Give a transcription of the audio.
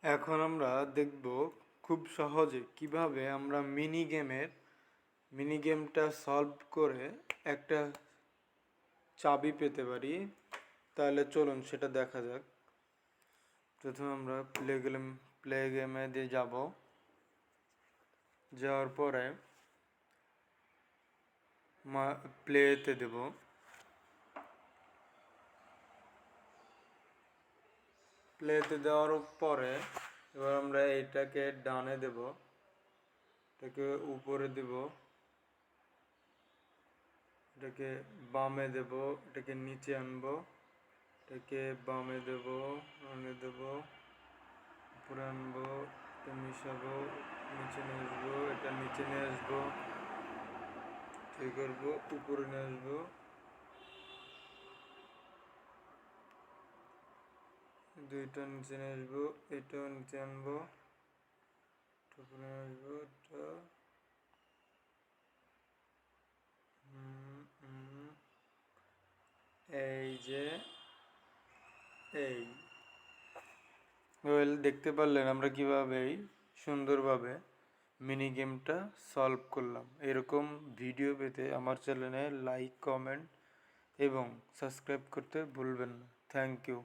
এখন আমরা দেখব খুব সহজে কিভাবে আমরা মিনি গেমটা সলভ করে একটা চাবি পেতে পারি। তাহলে চলুন সেটা দেখা যাক। প্রথমে আমরা প্লে গেমে দিয়ে যাব। যাওয়ার পরে প্লেতে দেব। প্লেতে দেওয়ার পরে এবার আমরা এইটাকে ডানে দেব, এটাকে উপরে দেব, এটাকে বামে দেব, এটাকে নিচে আনবো, এটাকে বামে দেব, ডানে দেব, উপরে আনবো, এটা মিশাবো, নিচে নিয়ে আসবো, এটা নিচে নিয়ে আসবো, ঠিক করবো, উপরে নিয়ে আসবো, দুইটা নিচে নিয়ে আসবো, এটাও নিচে আনবো, উপরে আসবো, এটা এই যে এই দেখতে পারলেন আমরা কিভাবে সুন্দরভাবে মিনি গেমটা সলভ করলাম। এরকম ভিডিও পেতে আমার চ্যানেলে লাইক, কমেন্ট এবং সাবস্ক্রাইব করতে ভুলবেন না। Thank you.